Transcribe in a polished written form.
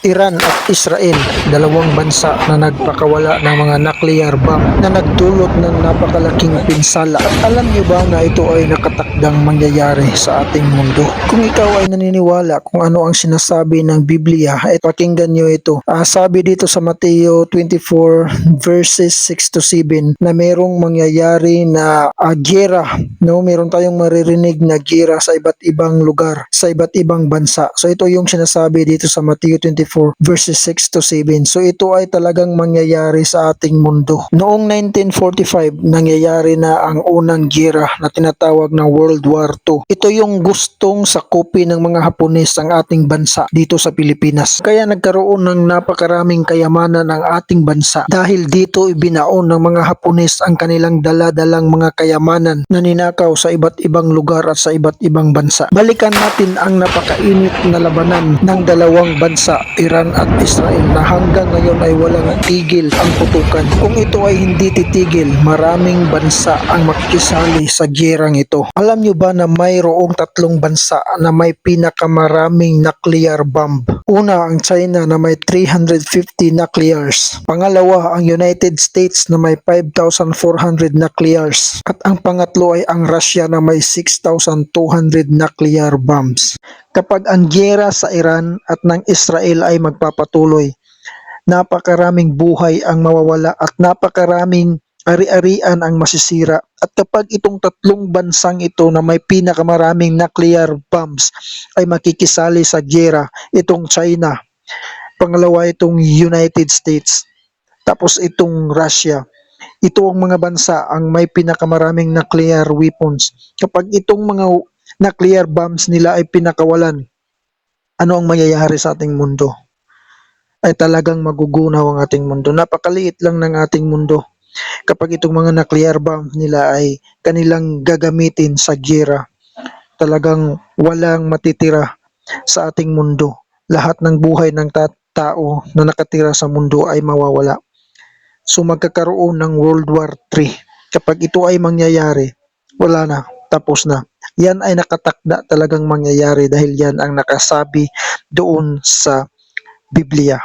Iran at Israel, dalawang bansa na nagpakawala ng mga nuclear bomb na nagdulot ng napakalaking pinsala. At alam niyo ba na ito ay nakatakdang mangyayari sa ating mundo? Kung ikaw ay naniniwala kung ano ang sinasabi ng Biblia, ay pakinggan niyo ito. Sabi dito sa Mateo 24 verses 6 to 7 na merong mangyayari na giyera, no? Meron tayong maririnig na giyera sa iba't ibang lugar, sa iba't ibang bansa. So ito yung sinasabi dito sa Mateo 24 verses 6 to 7. So ito ay talagang mangyayari sa ating mundo. Noong 1945, nangyayari na ang unang giyera na tinatawag na World War II. Ito yung gustong sakupin ng mga Hapones ang ating bansa dito sa Pilipinas. Kaya nagkaroon ng napakaraming kayamanan ang ating bansa dahil dito ibinaon ng mga Hapones ang kanilang dala-dalang mga kayamanan na ninakaw sa iba't ibang lugar at sa iba't ibang bansa. Balikan natin ang napakainit na labanan ng dalawang bansa, Iran at Israel, na hanggang ngayon ay walang tigil ang putukan. Kung ito ay hindi titigil, maraming bansa ang makikisali sa giyerang ito. Alam nyo ba na mayroong tatlong bansa na may pinakamaraming nuclear bomb? Una, ang China na may 350 nuclears. Pangalawa, ang United States na may 5,400 nuclears. At ang pangatlo ay ang Russia na may 6,200 nuclear bombs. Kapag ang giyera sa Iran at ng Israel ay magpapatuloy, napakaraming buhay ang mawawala at napakaraming ari-arian ang masisira. At kapag itong tatlong bansang ito na may pinakamaraming nuclear bombs ay makikisali sa giyera, itong China, pangalawa itong United States, tapos itong Russia. Ito ang mga bansa ang may pinakamaraming nuclear weapons. Kapag itong mga nuclear bombs nila ay pinakawalan, ano ang mangyayari sa ating mundo? Ay talagang magugunaw ang ating mundo. Napakaliit lang ng ating mundo kapag itong mga nuclear bombs nila ay kanilang gagamitin sa giyera. Talagang walang matitira sa ating mundo. Lahat ng buhay ng tao na nakatira sa mundo ay mawawala. So magkakaroon ng World War III. Kapag ito ay mangyayari, wala na, tapos na. Yan ay nakatakda talagang mangyayari dahil yan ang nakasabi doon sa Biblia.